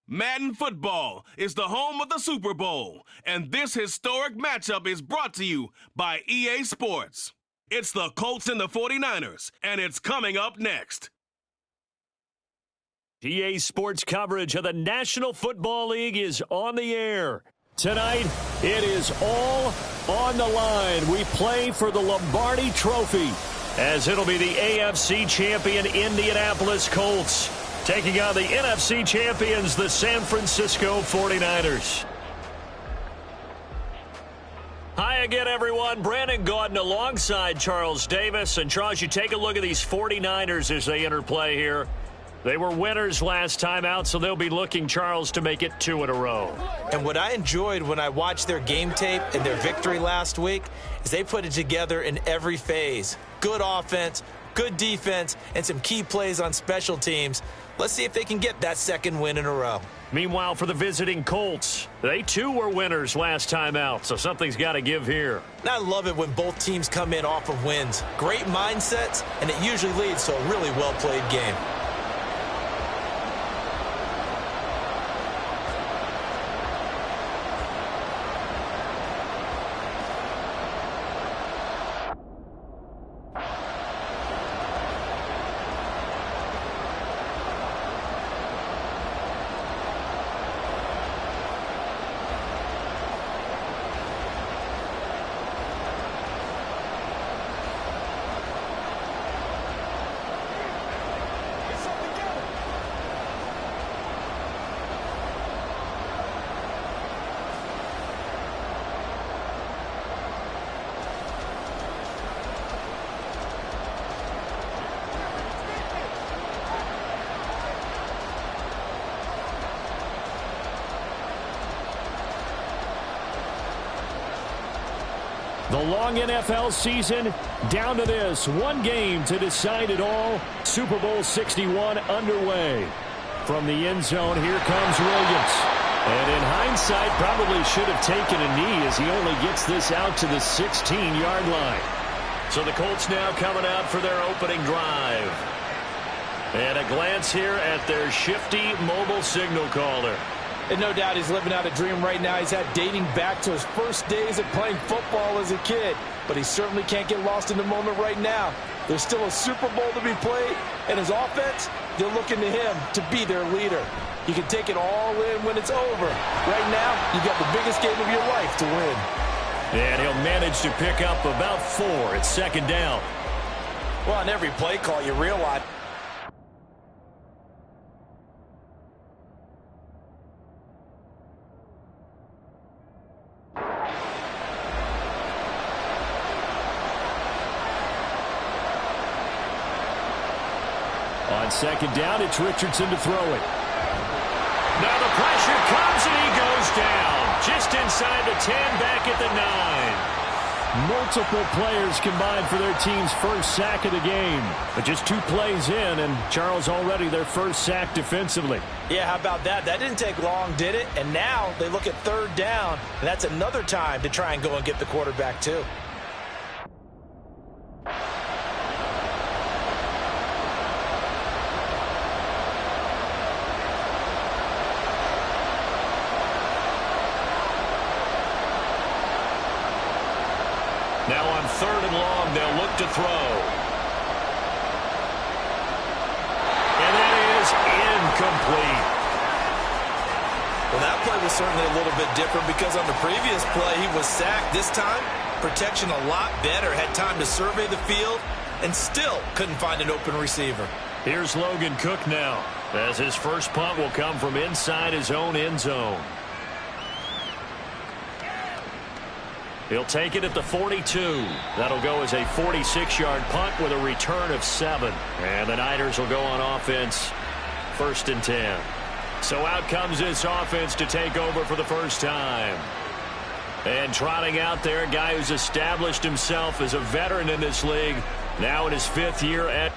Madden football is the home of the Super Bowl, and this historic matchup is brought to you by EA Sports. It's the Colts and the 49ers, and it's coming up next. EA Sports coverage of the National Football League is on the air. Tonight, it is all on the line. We play for the Lombardi Trophy, as it'll be the AFC champion Indianapolis Colts taking on the NFC champions, the San Francisco 49ers. Hi again, everyone. Brandon Gaudin alongside Charles Davis. And Charles, you take a look at these 49ers as they interplay here. They were winners last time out, so they'll be looking, Charles, to make it 2 in a row. And what I enjoyed when I watched their game tape and their victory last week is they put it together in every phase. Good offense, good defense, and some key plays on special teams. Let's see if they can get that second win in a row. Meanwhile, for the visiting Colts, they too were winners last time out, so something's got to give here. And I love it when both teams come in off of wins. Great mindsets, and it usually leads to a really well-played game. The long NFL season down to this. One game to decide it all. Super Bowl 61 underway. From the end zone, here comes Williams. And in hindsight, probably should have taken a knee as he only gets this out to the 16-yard line. So the Colts now coming out for their opening drive. And a glance here at their shifty mobile signal caller. And no doubt he's living out a dream right now. He's had dating back to his first days of playing football as a kid. But he certainly can't get lost in the moment right now. There's still a Super Bowl to be played. And his offense, they're looking to him to be their leader. He can take it all in when it's over. Right now, you got the biggest game of your life to win. And he'll manage to pick up about 4. It's second down. Well, on every play call, you realize on second down, it's Richardson to throw it. Now the pressure comes and he goes down. Just inside the 10, back at the 9. Multiple players combined for their team's first sack of the game. But just 2 plays in, and Charles already their first sack defensively. Yeah, how about that? That didn't take long, did it? And now they look at third down, and that's another time to try and go and get the quarterback too. Now on third and long, they'll look to throw. And that is incomplete. Well, that play was certainly a little bit different because on the previous play, he was sacked. This time, protection a lot better. Had time to survey the field and still couldn't find an open receiver. Here's Logan Cook now, as his first punt will come from inside his own end zone. He'll take it at the 42. That'll go as a 46-yard punt with a return of 7. And the Niners will go on offense, 1st and 10. So out comes this offense to take over for the first time. And trotting out there, a guy who's established himself as a veteran in this league, now in his 5th year at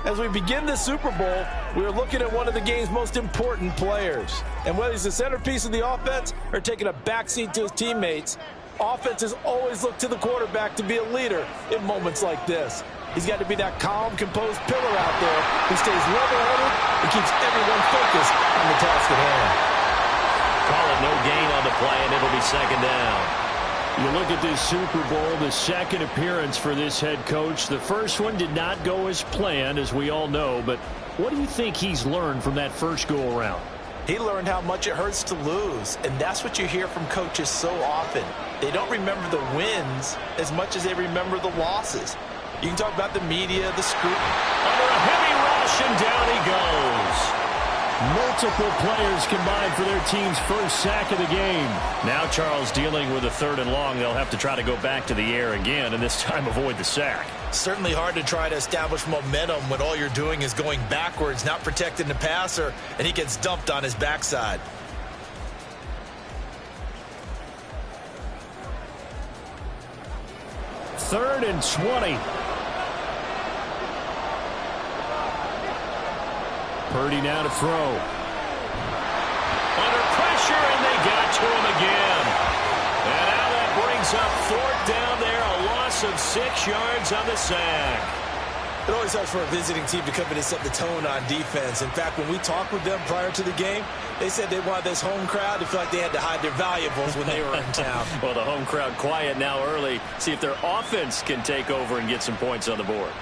As we begin the Super Bowl, we are looking at one of the game's most important players. And whether he's the centerpiece of the offense or taking a backseat to his teammates, offenses always look to the quarterback to be a leader in moments like this. He's got to be that calm, composed pillar out there who stays level-headed and keeps everyone focused on the task at hand. Call it no gain on the play, and it'll be second down. You look at this Super Bowl, the second appearance for this head coach. The first one did not go as planned, as we all know, but what do you think he's learned from that first go-around? He learned how much it hurts to lose, and that's what you hear from coaches so often. They don't remember the wins as much as they remember the losses. You can talk about the media, the scrutiny. Under a heavy rush, and down he goes. Multiple players combined for their team's first sack of the game. Now Charles dealing with a 3rd and long. They'll have to try to go back to the air again, and this time avoid the sack. Certainly hard to try to establish momentum when all you're doing is going backwards, not protecting the passer, and he gets dumped on his backside. Third and 20. Purdy now to throw. Under pressure, and they got to him again. And now that brings up 4th down there, a loss of 6 yards on the sack. It always helps for a visiting team to come in and set the tone on defense. In fact, when we talked with them prior to the game, they said they wanted this home crowd to feel like they had to hide their valuables when they were in town. Well, the home crowd quiet now early. See if their offense can take over and get some points on the board.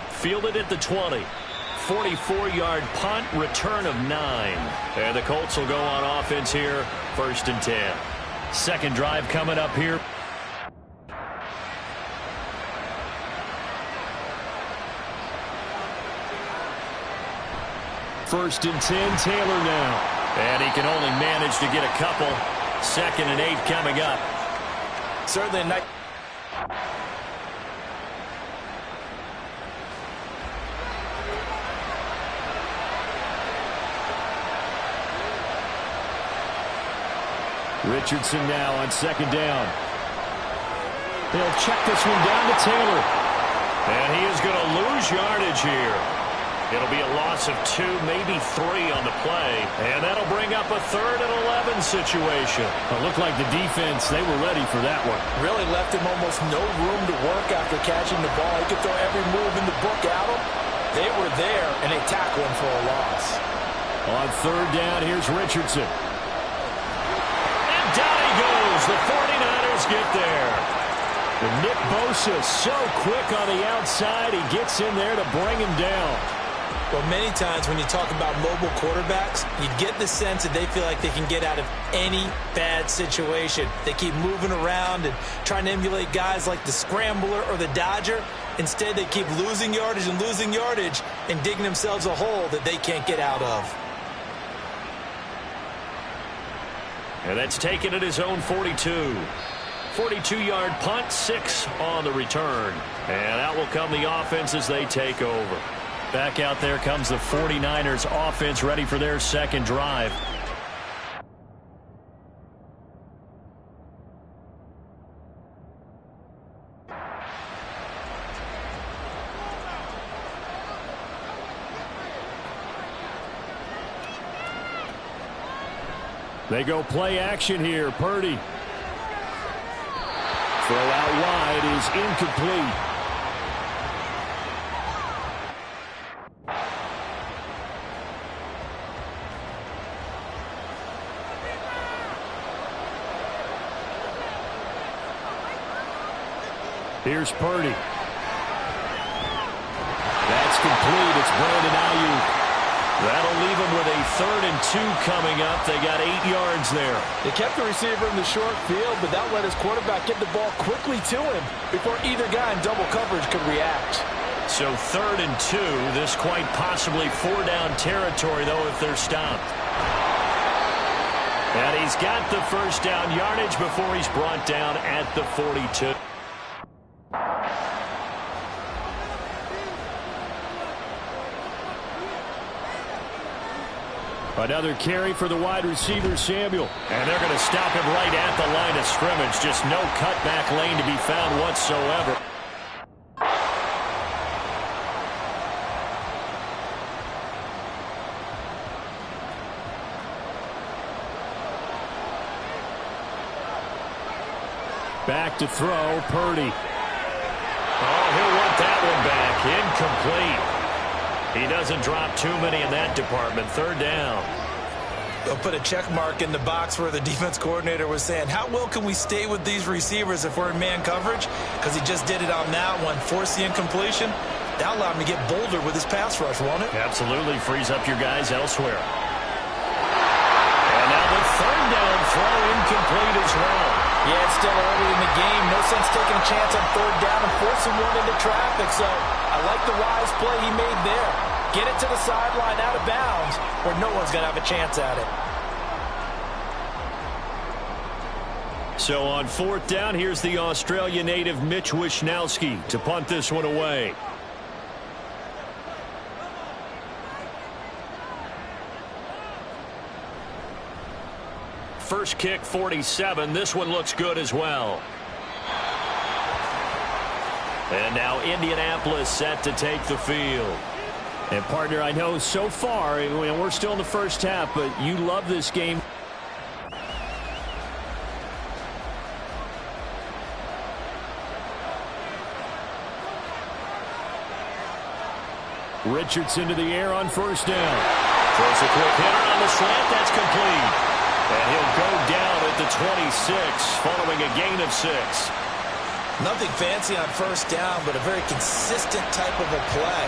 Fielded at the 20. 44-yard punt, return of 9. And the Colts will go on offense here, 1st and 10. Second drive coming up here. First and 10, Taylor now. And he can only manage to get a couple. 2nd and 8 coming up. Certainly a nice. Richardson now on 2nd down. They'll check this one down to Taylor. And he is going to lose yardage here. It'll be a loss of 2, maybe 3 on the play. And that'll bring up a 3rd and 11 situation. It looked like the defense, they were ready for that one. Really left him almost no room to work after catching the ball. He could throw every move in the book at him. They were there, and they tackled him for a loss. On 3rd down, here's Richardson. And down he goes. The 49ers get there. And Nick Bosa so quick on the outside. He gets in there to bring him down. Well, many times when you talk about mobile quarterbacks, you get the sense that they feel like they can get out of any bad situation. They keep moving around and trying to emulate guys like the Scrambler or the Dodger. Instead, they keep losing yardage and digging themselves a hole that they can't get out of. And that's taken at his own 42. 42-yard punt, 6 on the return. And out will come the offense as they take over. Back out there comes the 49ers offense ready for their second drive. They go play action here. Purdy. Throw out wide is incomplete. Here's Purdy. That's complete. It's Brandon Ayuk. That'll leave them with a 3rd and 2 coming up. They got 8 yards there. They kept the receiver in the short field, but that let his quarterback get the ball quickly to him before either guy in double coverage could react. So 3rd and 2. This quite possibly 4-down territory, though, if they're stopped. And he's got the 1st down yardage before he's brought down at the 42. Another carry for the wide receiver, Samuel. And they're going to stop him right at the line of scrimmage. Just no cutback lane to be found whatsoever. Back to throw, Purdy. Oh, he'll want that one back. Incomplete. He doesn't drop too many in that department. Third down. They'll put a check mark in the box where the defense coordinator was saying, how well can we stay with these receivers if we're in man coverage? Because he just did it on that one, forced the incompletion. That allowed him to get bolder with his pass rush, won't it? Absolutely frees up your guys elsewhere. And now the third down throw incomplete as well. Yeah, it's still early in the game. No sense taking a chance on third down and forcing one into traffic. So I like the wise play he made there. Get it to the sideline out of bounds where no one's going to have a chance at it. So on fourth down, here's the Australia native Mitch Wishnowsky to punt this one away. First kick, 47. This one looks good as well. And now Indianapolis set to take the field. And, partner, I know so far, we're still in the first half, but you love this game. Richardson to the air on first down. Throws a quick hitter on the slant. That's complete. And he'll go down at the 26 following a gain of 6. Nothing fancy on first down, but a very consistent type of a play.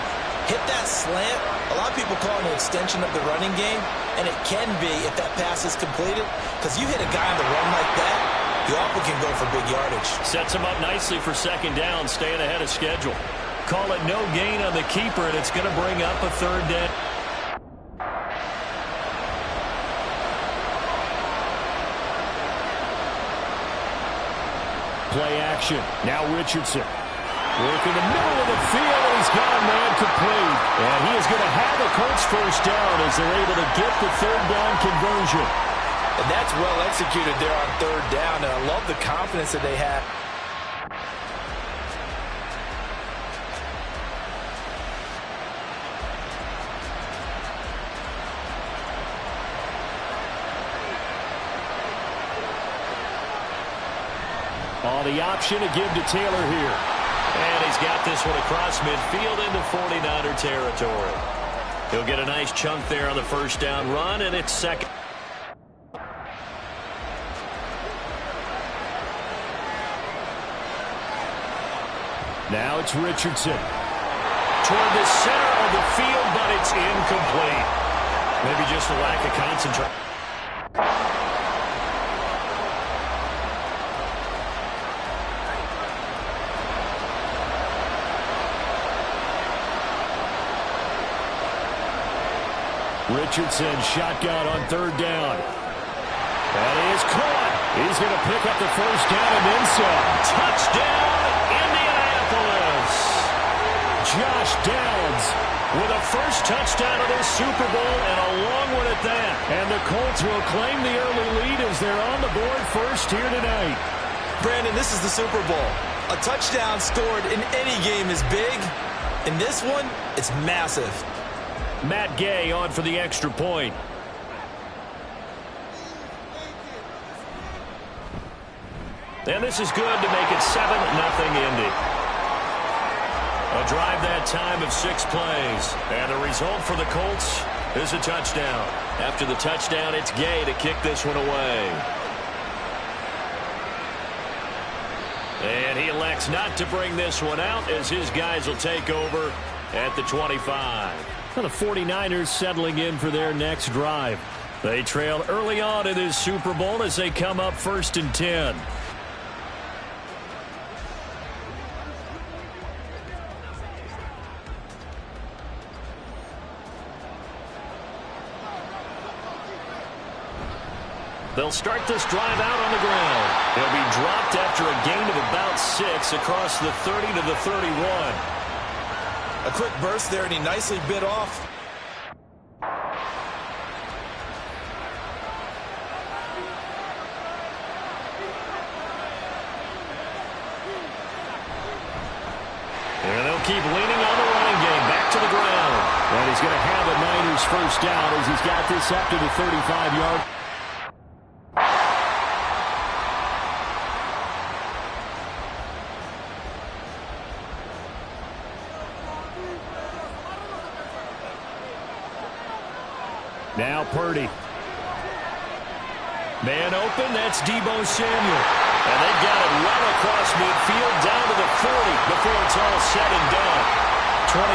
Hit that slant. A lot of people call it an extension of the running game, and it can be if that pass is completed, because you hit a guy on the run like that, you often can go for big yardage. Sets him up nicely for second down, staying ahead of schedule. Call it no gain on the keeper, and it's going to bring up a third down. Play action. Now Richardson. Working the middle of the field, and he's got a man complete. And he is going to have the Colts first down as they're able to get the third down conversion. And that's well executed there on third down, and I love the confidence that they had. On the option to give to Taylor here. And he's got this one across midfield into 49er territory. He'll get a nice chunk there on the first down run, and it's second. Now it's Richardson. Toward the center of the field, but it's incomplete. Maybe just a lack of concentration. Richardson shotgun on third down. That is caught. He's going to pick up the first down and then some. Touchdown, Indianapolis. Josh Downs with a first touchdown of this Super Bowl, and a long one at that. And the Colts will claim the early lead as they're on the board first here tonight. Brandon, this is the Super Bowl. A touchdown scored in any game is big. In this one, it's massive. Matt Gay on for the extra point. And this is good to make it 7-0 Indy. A drive that time of 6 plays. And the result for the Colts is a touchdown. After the touchdown, it's Gay to kick this one away. And he elects not to bring this one out as his guys will take over at the 25. The 49ers settling in for their next drive. They trail early on in this Super Bowl as they come up 1st and 10. They'll start this drive out on the ground. They'll be dropped after a gain of about 6 across the 30 to the 31. A quick burst there, and he nicely bit off. And they'll keep leaning on the running game. Back to the ground. And he's going to have a Niners first down as he's got this up to the 35-yard. Now Purdy. Man open, that's Deebo Samuel. And they got it well across midfield down to the 40 before it's all said and done. 25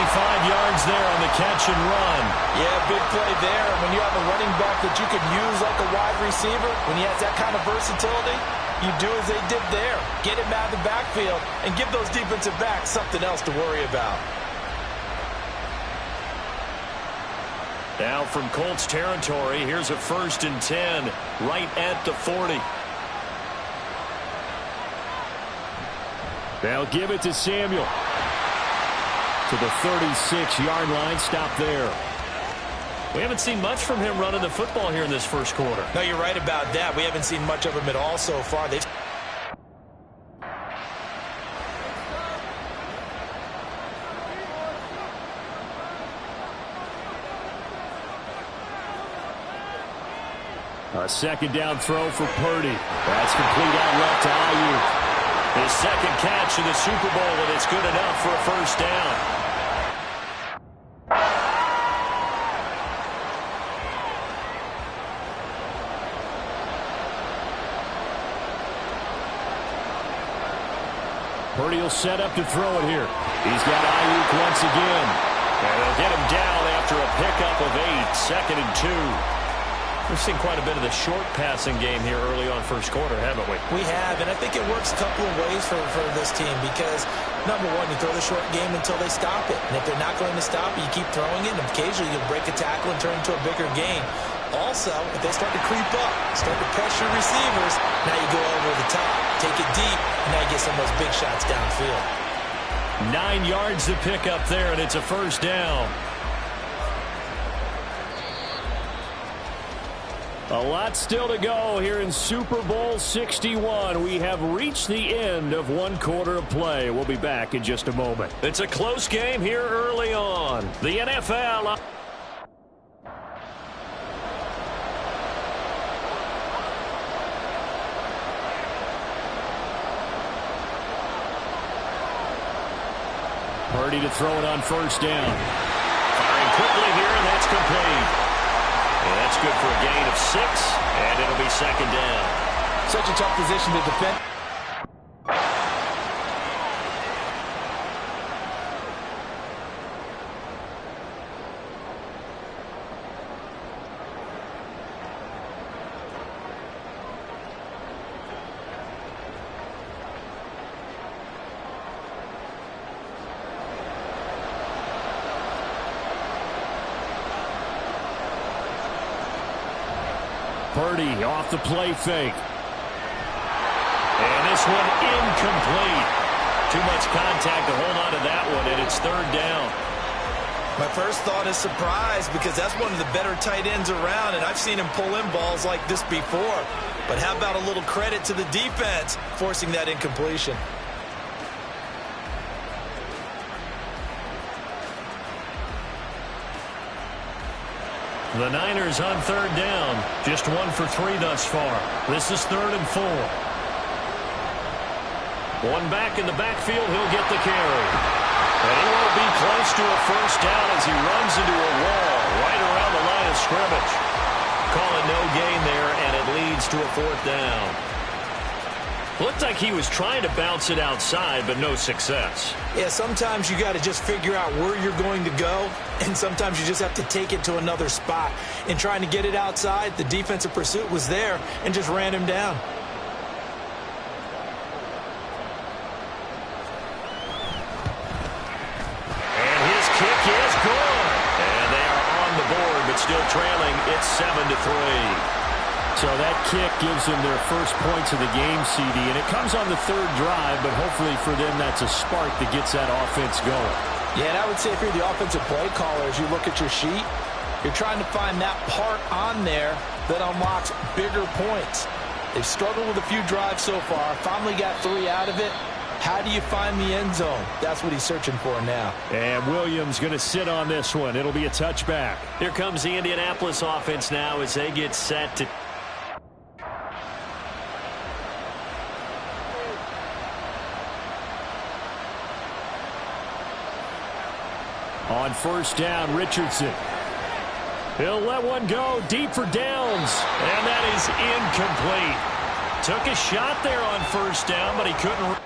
yards there on the catch and run. Yeah, big play there. When you have a running back that you could use like a wide receiver, when he has that kind of versatility, you do as they did there. Get him out of the backfield and give those defensive backs something else to worry about. Now from Colts territory, here's a 1st and 10 right at the 40. They'll give it to Samuel. To the 36-yard line, stop there. We haven't seen much from him running the football here in this first quarter. No, you're right about that. We haven't seen much of him at all so far. A 2nd down throw for Purdy. That's complete out left to Ayuk. His 2nd catch in the Super Bowl, and it's good enough for a 1st down. Purdy will set up to throw it here. He's got Ayuk once again. And they'll get him down after a pickup of 8, 2nd and 2. We've seen quite a bit of the short passing game here early on first quarter, haven't we? We have, and I think it works a couple of ways for this team because, number one, you throw the short game until they stop it. And if they're not going to stop it, you keep throwing it, and occasionally you'll break a tackle and turn it into a bigger gain. Also, if they start to creep up, start to pressure receivers, now you go over the top, take it deep, and now you get some of those big shots downfield. 9 yards to pick up there, and it's a 1st down. A lot still to go here in Super Bowl 61. We have reached the end of 1 quarter of play. We'll be back in just a moment. It's a close game here early on. The NFL. Purdy to throw it on 1st down. Firing quickly here, and that's complete. And that's good for a gain of 6, and it'll be 2nd down. Such a tough position to defend. Purdy off the play fake. And this one incomplete. Too much contact to hold on to that one, and it's 3rd down. My first thought is surprise because that's one of the better tight ends around, and I've seen him pull in balls like this before. But how about a little credit to the defense forcing that incompletion? The Niners on 3rd down. Just 1 for 3 thus far. This is 3rd and 4. One back in the backfield. He'll get the carry. And he won't be close to a 1st down as he runs into a wall right around the line of scrimmage. Calling no gain there, and it leads to a 4th down. Looked like he was trying to bounce it outside, but no success. Yeah, sometimes you got to just figure out where you're going to go, and sometimes you just have to take it to another spot. In trying to get it outside, the defensive pursuit was there and just ran him down. And his kick is good. And they are on the board, but still trailing. It's 7-3. So that kick gives them their first points of the game, CD, and it comes on the 3rd drive, but hopefully for them that's a spark that gets that offense going. Yeah, and I would say if you're the offensive play caller, as you look at your sheet, you're trying to find that part on there that unlocks bigger points. They've struggled with a few drives so far, finally got 3 out of it. How do you find the end zone? That's what he's searching for now. And Williams going to sit on this one. It'll be a touchback. Here comes the Indianapolis offense now as they get set to... On 1st down, Richardson. He'll let one go deep for downs, and that is incomplete. Took a shot there on first down, but he couldn't.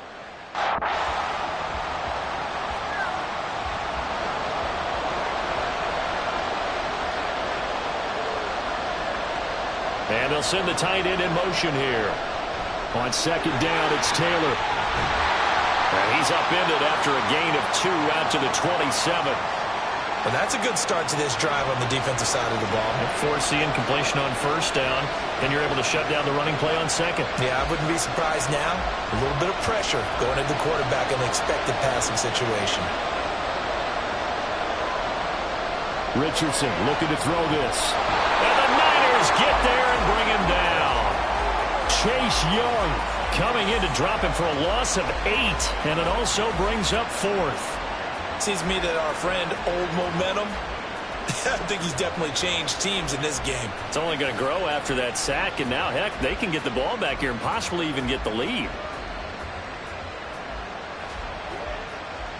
And they'll send the tight end in motion here. On second down, it's Taylor. And he's upended after a gain of 2 out to the 27. Well, that's a good start to this drive on the defensive side of the ball. Force the incompletion on first down, and you're able to shut down the running play on second. Yeah, I wouldn't be surprised now. A little bit of pressure going at the quarterback in the expected passing situation. Richardson looking to throw this. And the Niners get there and bring him down. Chase Young coming in to drop him for a loss of 8, and it also brings up 4th. Seems to me that our friend, Old Momentum, I think he's definitely changed teams in this game. It's only going to grow after that sack, and now, heck, they can get the ball back here and possibly even get the lead.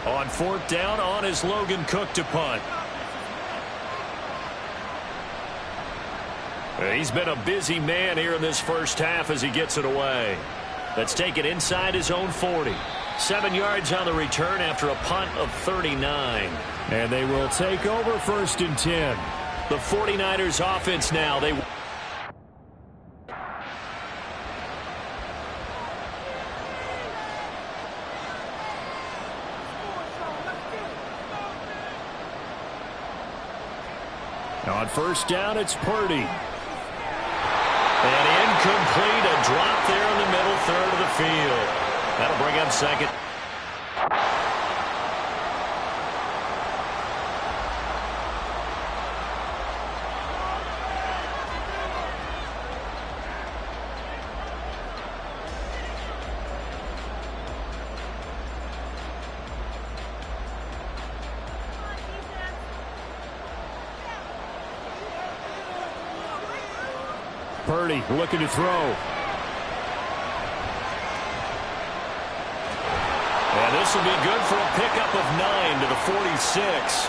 On 4th down, on is Logan Cook to punt. He's been a busy man here in this first half as he gets it away. Let's take it inside his own 40. 7 yards on the return after a punt of 39. And they will take over 1st and 10. The 49ers offense now. On first down, it's Purdy. And incomplete, a drop there in the middle third of the field. That'll bring up second. Purdy looking to throw. And this will be good for a pickup of 9 to the 46.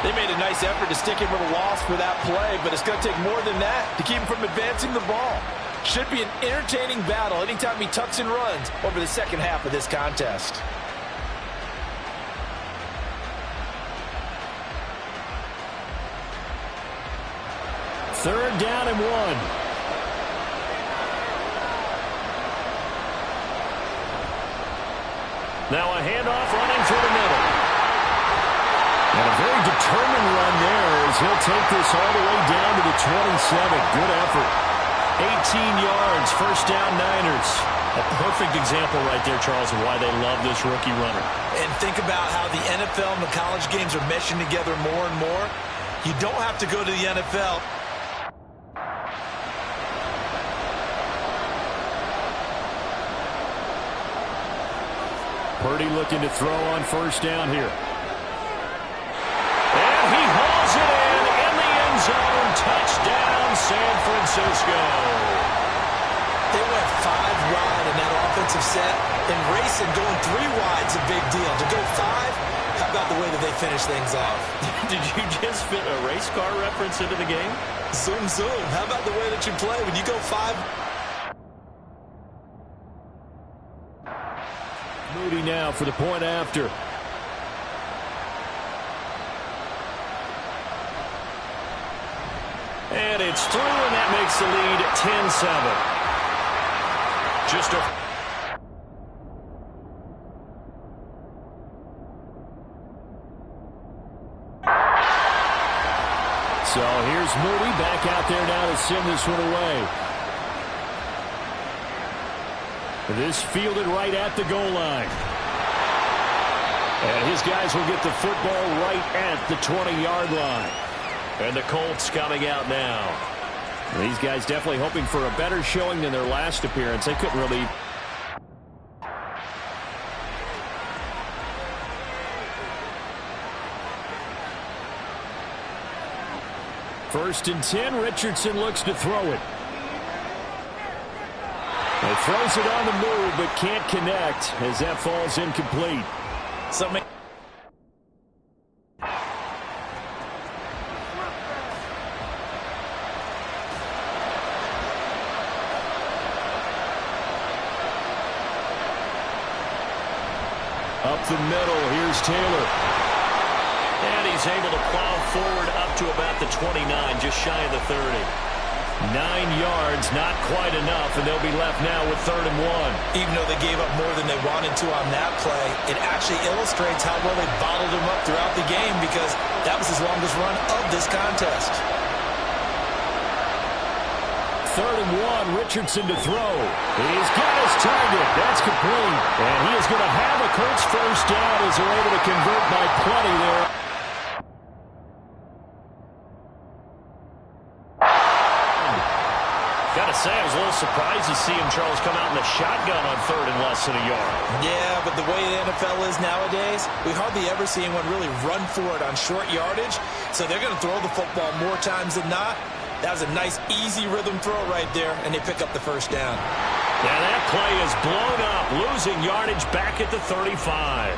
They made a nice effort to stick him with a loss for that play, but it's going to take more than that to keep him from advancing the ball. Should be an entertaining battle anytime he tucks and runs over the second half of this contest. Third down and 1. Now a handoff running through the middle. And a very determined run there as he'll take this all the way down to the 27. Good effort. 18 yards, first down Niners. A perfect example right there, Charles, of why they love this rookie runner. And think about how the NFL and the college games are meshing together more and more. You don't have to go to the NFL. Purdy looking to throw on first down here. And he hauls it in the end zone. Touchdown, San Francisco. They went 5 wide in that offensive set. And racing, going 3 wide's a big deal. To go 5, how about the way that they finish things off? Did you just fit a race car reference into the game? Zoom, zoom. How about the way that you play when you go 5? Moody now for the point after. And it's through, and that makes the lead 10-7. Just a... So here's Moody back out there now to send this one away. This fielded right at the goal line. And his guys will get the football right at the 20-yard line. And the Colts coming out now. These guys definitely hoping for a better showing than their last appearance. They couldn't really... First and 10, Richardson looks to throw it. He throws it on the move, but can't connect as that falls incomplete. Up the middle, here's Taylor. And he's able to plow forward up to about the 29, just shy of the 30. 9 yards, not quite enough, and they'll be left now with 3rd and 1. Even though they gave up more than they wanted to on that play, it actually illustrates how well they bottled him up throughout the game, because that was his longest run of this contest. 3rd and 1, Richardson to throw. He's got his target. That's complete. And he is going to have a Colts first down as they're able to convert by plenty there. Got to say, I was a little surprised to see him, Charles, come out in the shotgun on 3rd and less than a yard. Yeah, but the way the NFL is nowadays, we hardly ever see anyone really run for it on short yardage. So they're going to throw the football more times than not. That was a nice, easy rhythm throw right there, and they pick up the first down. Yeah, that play is blown up, losing yardage back at the 35.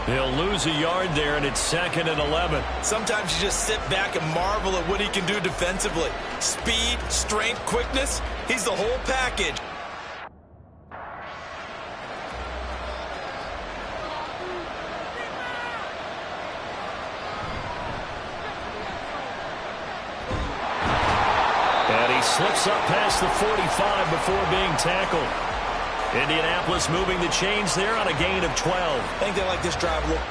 They'll lose a yard there, and it's 2nd and 11. Sometimes you just sit back and marvel at what he can do defensively. Speed, strength, quickness, he's the whole package. And he slips up past the 45 before being tackled. Indianapolis moving the chains there on a gain of 12. I think they like this drive a little.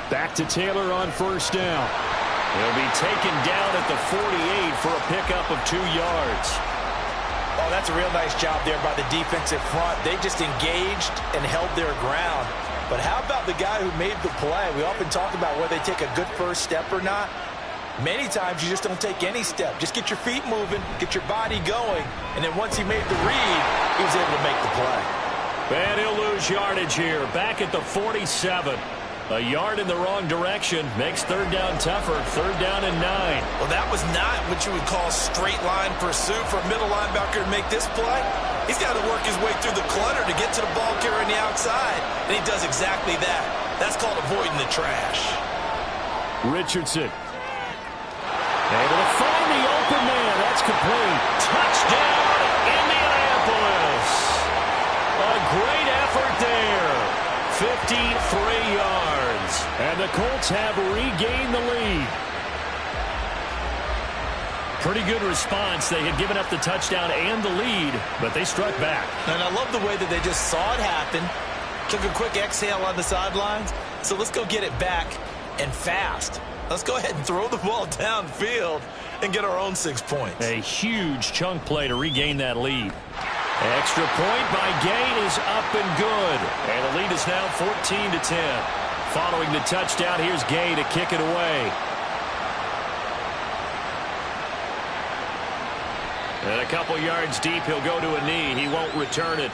Back to Taylor on first down. He'll be taken down at the 48 for a pickup of 2 yards. Oh, that's a real nice job there by the defensive front. They just engaged and held their ground. But how about the guy who made the play? We often talk about whether they take a good first step or not. Many times you just don't take any step. Just get your feet moving, get your body going, and then once he made the read, he was able to make the play. And he'll lose yardage here, back at the 47. A yard in the wrong direction makes 3rd down tougher. 3rd down and 9. Well, that was not what you would call straight line pursuit for a middle linebacker to make this play. He's got to work his way through the clutter to get to the ball carrier on the outside, and he does exactly that. That's called avoiding the trash. Richardson. Able to find the open man. That's complete. Touchdown, Indianapolis. A great effort there. 53 yards. And the Colts have regained the lead. Pretty good response. They had given up the touchdown and the lead, but they struck back. And I love the way that they just saw it happen, took a quick exhale on the sidelines. So let's go get it back, and fast. Let's go ahead and throw the ball downfield and get our own 6 points. A huge chunk play to regain that lead. Extra point by Gay is up and good. And the lead is now 14-10. Following the touchdown, here's Gay to kick it away. And a couple yards deep, he'll go to a knee. He won't return it.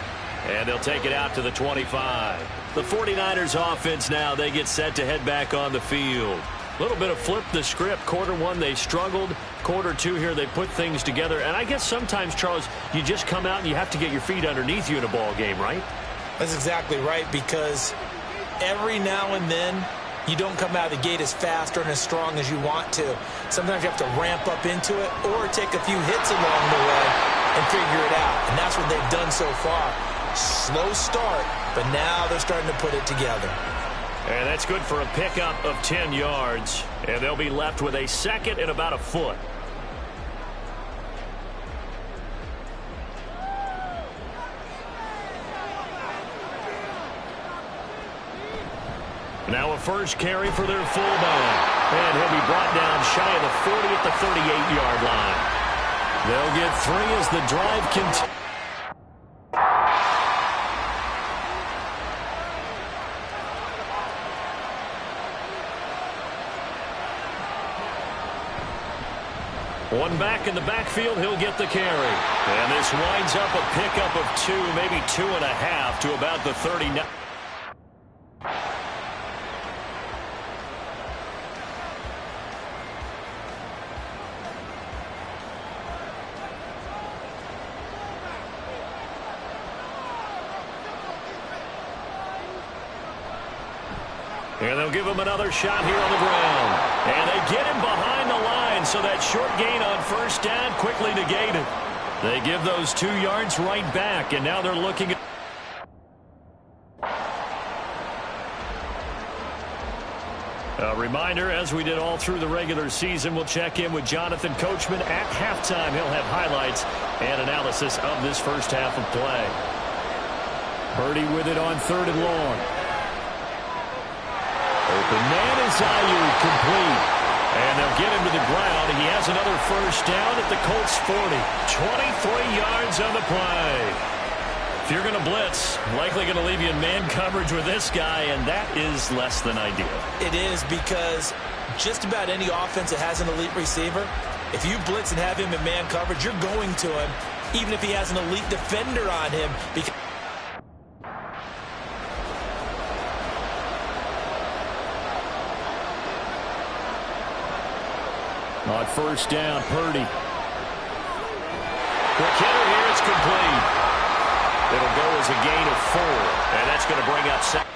And they'll take it out to the 25. The 49ers offense now, they get set to head back on the field. A little bit of flip the script. Quarter one, they struggled. Quarter two here, they put things together. And I guess sometimes, Charles, you just come out and you have to get your feet underneath you in a ball game, right? That's exactly right, because every now and then you don't come out of the gate as fast or as strong as you want to. Sometimes you have to ramp up into it or take a few hits along the way and figure it out. And that's what they've done so far. Slow start, but now they're starting to put it together. And that's good for a pickup of 10 yards. And they'll be left with a second and about a foot. Now a first carry for their fullback. And he'll be brought down shy of the 40 at the 38-yard line. They'll get 3 as the drive continues. One back in the backfield, he'll get the carry. And this winds up a pickup of 2, maybe 2.5 to about the 39. And they'll give him another shot here on the ground. And they get him behind the line, so that short gain on first down quickly negated. They give those 2 yards right back, and now they're looking at... A reminder, as we did all through the regular season, we'll check in with Jonathan Coachman at halftime. He'll have highlights and analysis of this first half of play. Purdy with it on 3rd and long. Open man is Ayuk, complete. And they'll get him to the ground. He has another first down at the Colts 40. 23 yards on the play. If you're going to blitz, likely going to leave you in man coverage with this guy, and that is less than ideal. It is, because just about any offense that has an elite receiver, if you blitz and have him in man coverage, you're going to him, even if he has an elite defender on him. Because on first down, Purdy. Quick hitter here, it's complete. It'll go as a gain of 4, and that's going to bring up second.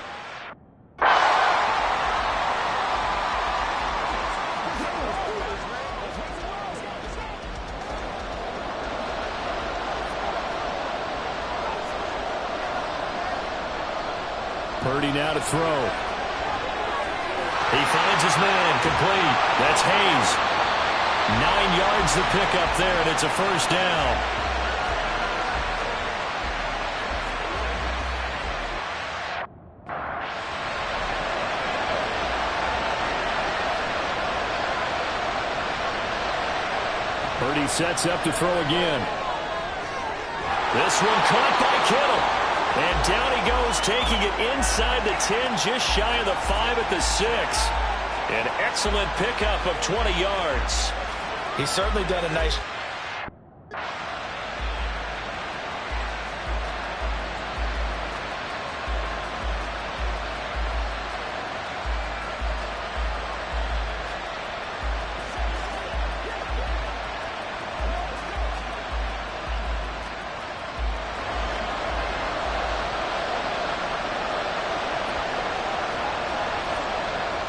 Purdy now to throw. He finds his man, complete. That's Hayes. 9 yards the pickup there, and it's a first down. Purdy sets up to throw again. This one caught by Kittle. And down he goes, taking it inside the 10, just shy of the 5 at the 6. An excellent pickup of 20 yards. he's certainly done a nice...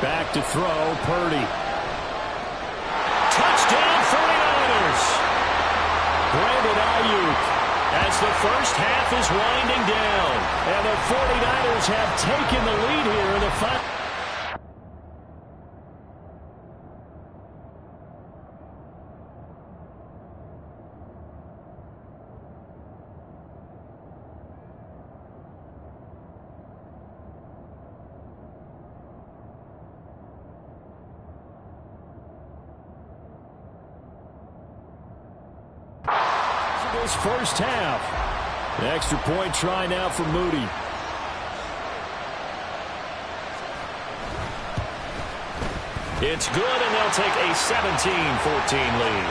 Back to throw, Purdy. Touchdown, 49ers! Brandon Ayuk as the first half is winding down. And the 49ers have taken the lead here in the final. This first half. An extra point try now for Moody. It's good, and they'll take a 17-14 lead.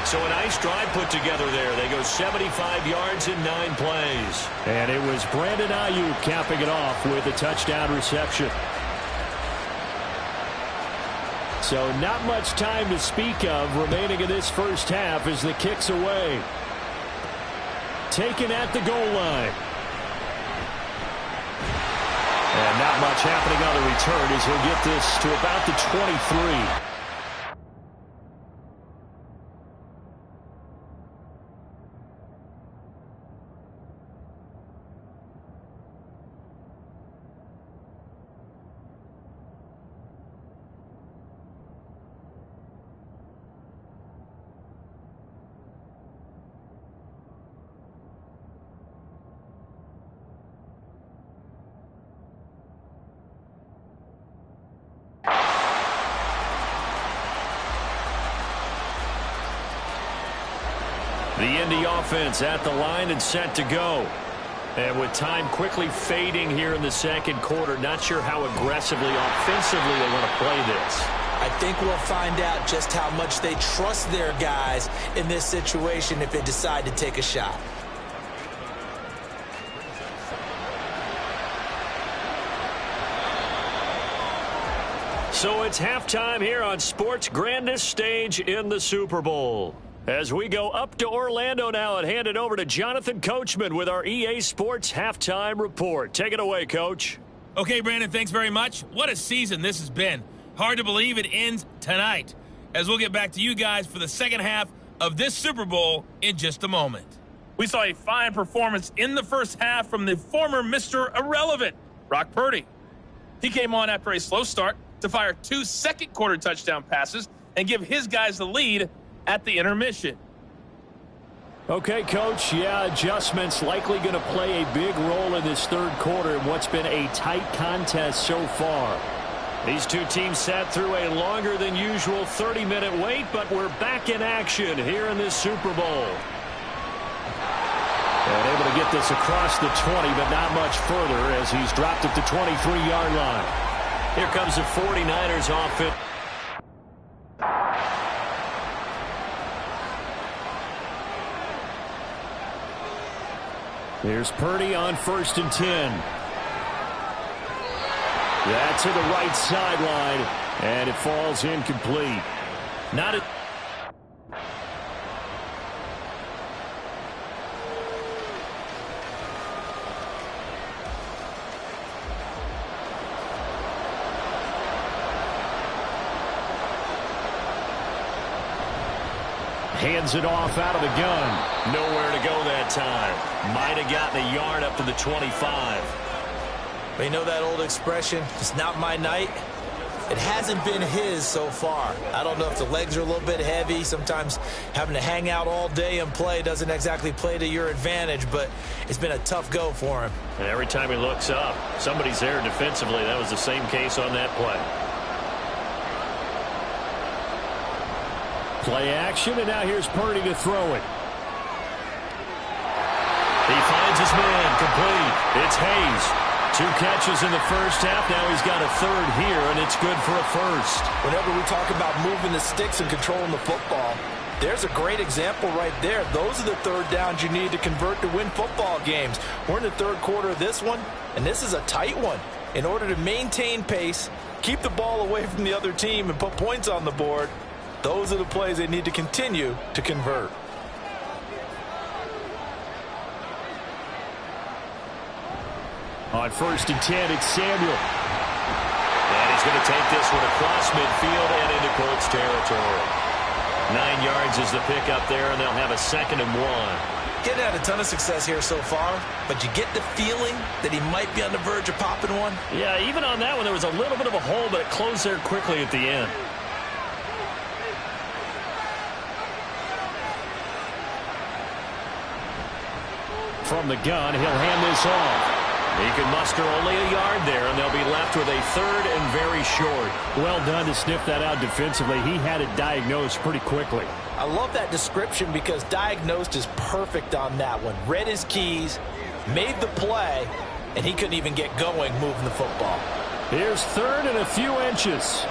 So a nice drive put together there. They go 75 yards in 9 plays. And it was Brandon Ayuk capping it off with a touchdown reception. So not much time to speak of remaining in this first half as the kick's away. Taken at the goal line. And not much happening on the return as he'll get this to about the 23. The Indy offense at the line and set to go. And with time quickly fading here in the second quarter, not sure how aggressively, offensively they want to play this. I think we'll find out just how much they trust their guys in this situation if they decide to take a shot. So it's halftime here on sports' grandest stage in the Super Bowl. As we go up to Orlando now and hand it over to Jonathan Coachman with our EA Sports Halftime Report. Take it away, Coach. Okay, Brandon, thanks very much. What a season this has been. Hard to believe it ends tonight, as we'll get back to you guys for the second half of this Super Bowl in just a moment. We saw a fine performance in the first half from the former Mr. Irrelevant, Brock Purdy. He came on after a slow start to fire 2 second-quarter touchdown passes and give his guys the lead at the intermission. Okay, Coach, adjustments likely going to play a big role in this third quarter in what's been a tight contest so far. These two teams sat through a longer than usual 30-minute wait, but we're back in action here in this Super Bowl. And able to get this across the 20, but not much further as he's dropped at the 23-yard line. Here comes the 49ers offense. Here's Purdy on 1st and 10. That's to the right sideline, and it falls incomplete. Not a... Hands it off out of the gun. Nowhere to go that time. Might have gotten a yard up to the 25. But you know that old expression, it's not my night? It hasn't been his so far. I don't know if the legs are a little bit heavy. Sometimes having to hang out all day and play doesn't exactly play to your advantage, but it's been a tough go for him. And every time he looks up, somebody's there defensively. That was the same case on that play. Play action, and now here's Purdy to throw it. He finds his man, complete. It's Hayes. 2 catches in the first half. Now he's got a third here, and it's good for a first. Whenever we talk about moving the sticks and controlling the football, there's a great example right there. Those are the third downs you need to convert to win football games. We're in the third quarter of this one, and this is a tight one. In order to maintain pace, keep the ball away from the other team, and put points on the board, those are the plays they need to continue to convert. On 1st and 10, it's Samuel. And he's going to take this one across midfield and into Colts territory. 9 yards is the pickup there, and they'll have a 2nd and 1. Getting had a ton of success here so far, but you get the feeling that he might be on the verge of popping one. Yeah, even on that one, there was a little bit of a hole, but it closed there quickly at the end. From the gun, he'll hand this off. He can muster only a yard there, and they'll be left with a 3rd and very short. Well done to sniff that out defensively. He had it diagnosed pretty quickly. I love that description because diagnosed is perfect on that one. Read his keys, made the play, and he couldn't even get going moving the football. Here's 3rd and a few inches.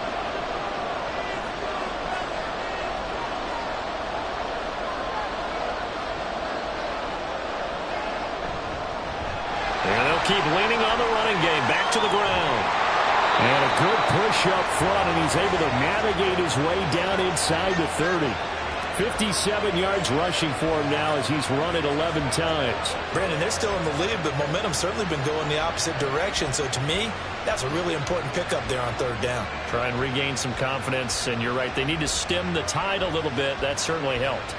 And they'll keep leaning on the running game. Back to the ground. And a good push up front, and he's able to navigate his way down inside the 30. 57 yards rushing for him now as he's run it 11 times. Brandon, they're still in the lead, but momentum's certainly been going the opposite direction. So to me, that's a really important pickup there on 3rd down. Try and regain some confidence, and you're right. They need to stem the tide a little bit. That certainly helped.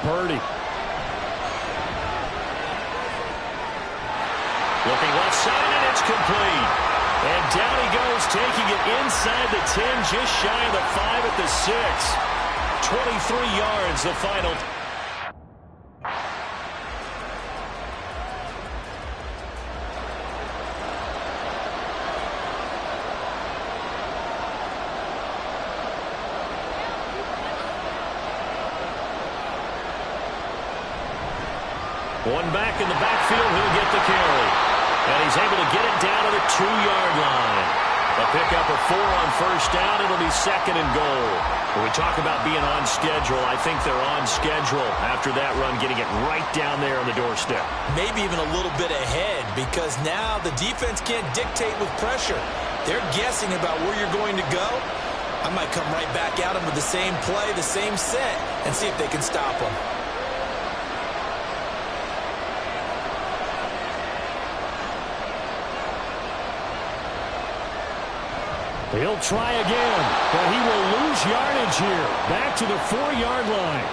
Purdy. Looking left side, and it's complete. And down he goes, taking it inside the 10, just shy of the 5 at the 6. 23 yards, the final. One back in the backfield, he'll get the carry. And he's able to get it down to the 2-yard line. A pickup of 4 on 1st down. It'll be 2nd and goal. When we talk about being on schedule, I think they're on schedule after that run, getting it right down there on the doorstep. Maybe even a little bit ahead, because now the defense can't dictate with pressure. They're guessing about where you're going to go, I might come right back at them with the same play, the same set, and see if they can stop them. He'll try again, but he will lose yardage here. Back to the 4-yard line.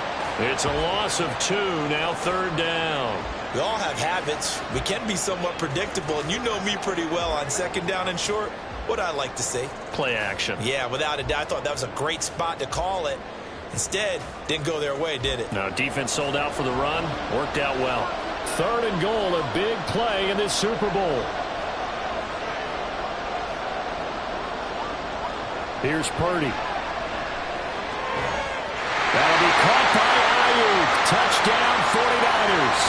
It's a loss of 2, now 3rd down. We all have habits. We can be somewhat predictable, and you know me pretty well on 2nd down and short. What I like to say? Play action. Yeah, without a doubt. I thought that was a great spot to call it. Instead, didn't go their way, did it? No, defense sold out for the run. Worked out well. 3rd and goal, a big play in this Super Bowl. Here's Purdy. That'll be caught by Ayuk. Touchdown, 49ers.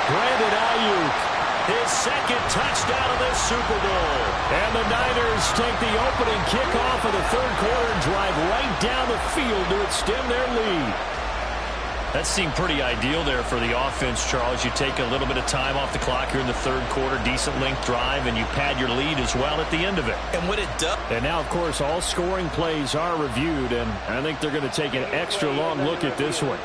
Brandon Ayuk, his 2nd touchdown of this Super Bowl. And the Niners take the opening kickoff of the 3rd quarter and drive right down the field to extend their lead. That seemed pretty ideal there for the offense, Charles. You take a little bit of time off the clock here in the 3rd quarter, decent length drive, and you pad your lead as well at the end of it. And what it does. And now, of course, all scoring plays are reviewed, and I think they're going to take an extra long look at this one.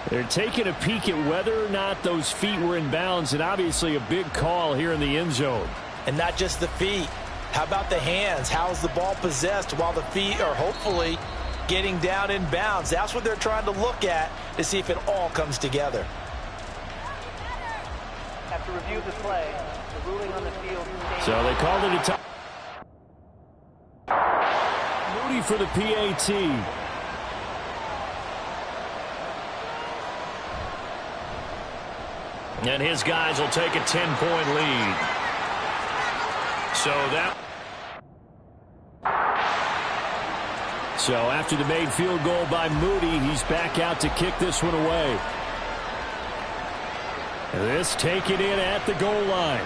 They're taking a peek at whether or not those feet were in bounds, and obviously a big call here in the end zone. And not just the feet. How about the hands? How is the ball possessed while the feet are hopefully getting down in bounds? That's what they're trying to look at to see if it all comes together. After review the play, the ruling on the field. So they called it a time. Moody for the PAT. And his guys will take a 10-point lead. So after the made field goal by Moody, he's back out to kick this one away. This taken in at the goal line.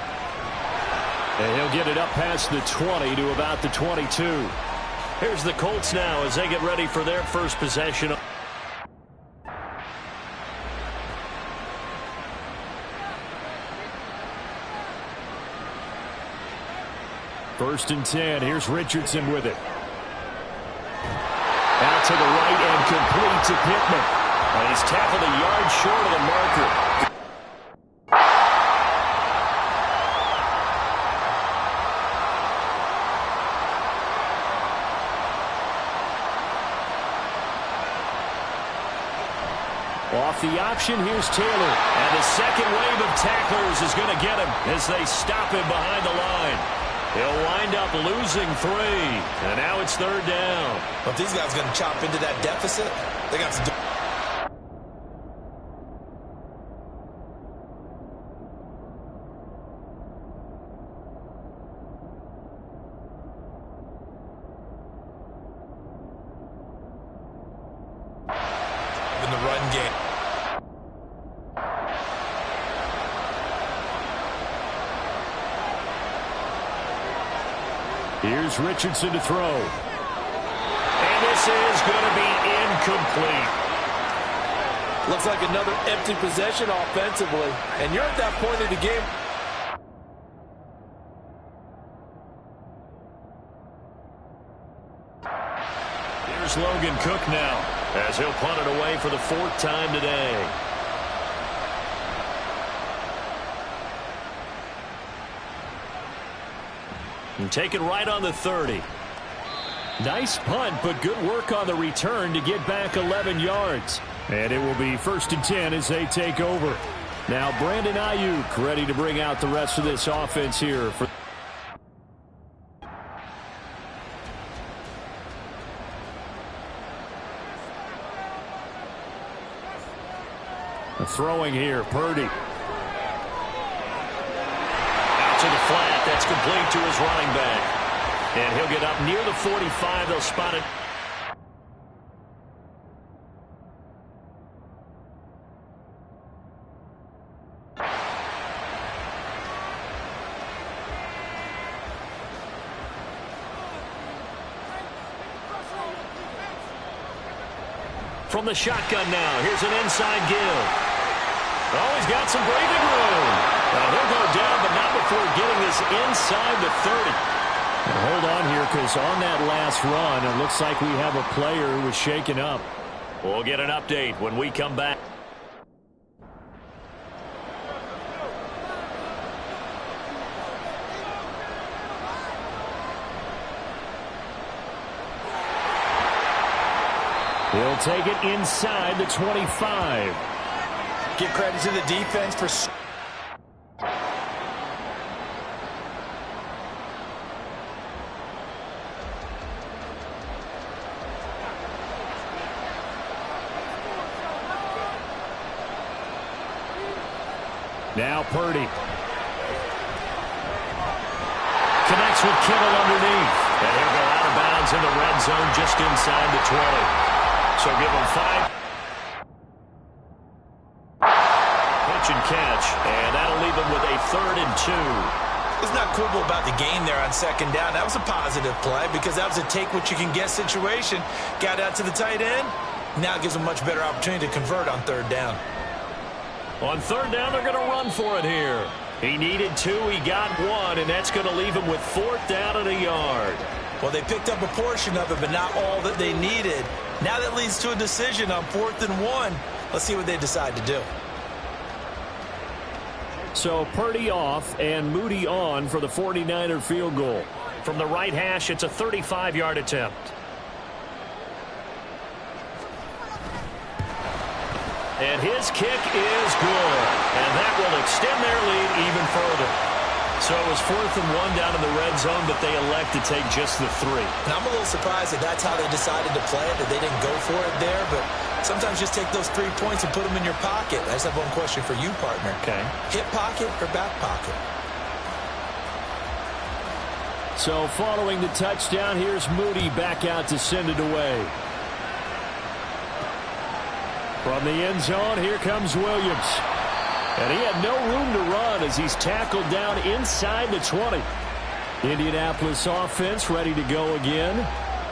And he'll get it up past the 20 to about the 22. Here's the Colts now as they get ready for their first possession. First and 10. Here's Richardson with it. Out to the right and complete to Pittman. And he's tackled a yard short of the marker. Off the option, here's Taylor. And the second wave of tacklers is going to get him as they stop him behind the line. He'll wind up losing 3. And now it's 3rd down. But these guys are going to chop into that deficit. They got to do. In the run game. Here's Richardson to throw. And this is going to be incomplete. Looks like another empty possession offensively. And you're at that point of the game. Here's Logan Cook now as he'll punt it away for the 4th time today. And take it right on the 30. Nice punt, but good work on the return to get back 11 yards. And it will be 1st and 10 as they take over. Now Brandon Ayuk ready to bring out the rest of this offense here. Throwing here, Purdy. To the flat, that's complete to his running back. And he'll get up near the 45. They'll spot it. From the shotgun now, here's an inside give. Oh, he's got some breathing room. He'll go down, but not before getting this inside the 30. Hold on here, because on that last run, it looks like we have a player who was shaken up. We'll get an update when we come back. He'll take it inside the 25. Give credit to the defense for... Now Purdy. Connects with Kittle underneath. And he'll go out of bounds in the red zone just inside the 20. So give him 5. Pitch and catch. And that'll leave him with a 3rd and 2. Let's not quibble about the gain there on 2nd down. That was a positive play because that was a take-what-you-can-get situation. Got out to the tight end. Now it gives him a much better opportunity to convert on 3rd down. On 3rd down, they're going to run for it here. He needed 2. He got 1, and that's going to leave him with 4th down and a yard. Well, they picked up a portion of it, but not all that they needed. Now that leads to a decision on 4th and 1. Let's see what they decide to do. So Purdy off and Moody on for the 49er field goal. From the right hash, it's a 35-yard attempt. And his kick is good. And that will extend their lead even further. So it was 4th and 1 down in the red zone, but they elect to take just the 3. And I'm a little surprised that that's how they decided to play it, that they didn't go for it there. But sometimes just take those 3 points and put them in your pocket. I just have one question for you, partner. Okay. Hip pocket or back pocket? So following the touchdown, here's Moody back out to send it away. From the end zone, here comes Williams. And he had no room to run as he's tackled down inside the 20. Indianapolis offense ready to go again.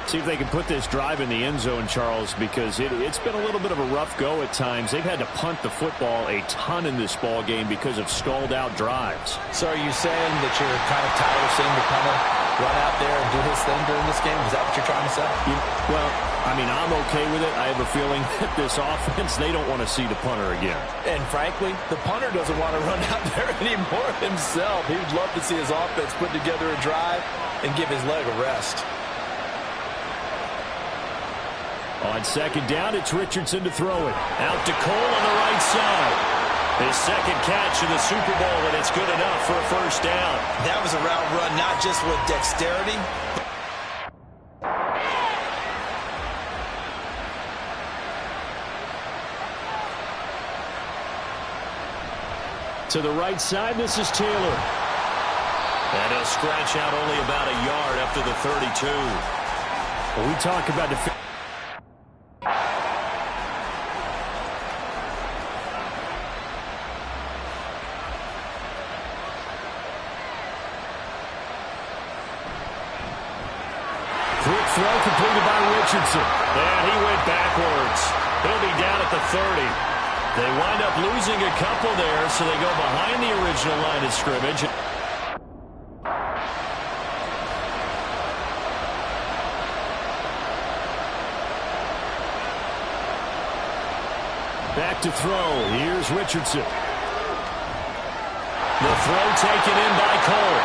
See if they can put this drive in the end zone, Charles, because it's been a little bit of a rough go at times. They've had to punt the football a ton in this ball game because of stalled out drives. So are you saying that you're kind of tired of seeing the punter run out there and do his thing during this game? Is that what you're trying to say? Well, I mean, I'm okay with it. I have a feeling that this offense, they don't want to see the punter again. And frankly, the punter doesn't want to run out there anymore himself. He would love to see his offense put together a drive and give his leg a rest. On 2nd down, it's Richardson to throw it. Out to Cole on the right side. His 2nd catch in the Super Bowl, and it's good enough for a 1st down. That was a route run, not just with dexterity. To the right side, this is Taylor. And he'll scratch out only about a yard after the 32. Well, we talk about the... Quick throw completed by Richardson. And he went backwards. He'll be down at the 30. They wind up losing a couple there, so they go behind the original line of scrimmage. Back to throw. Here's Richardson. The throw taken in by Cole.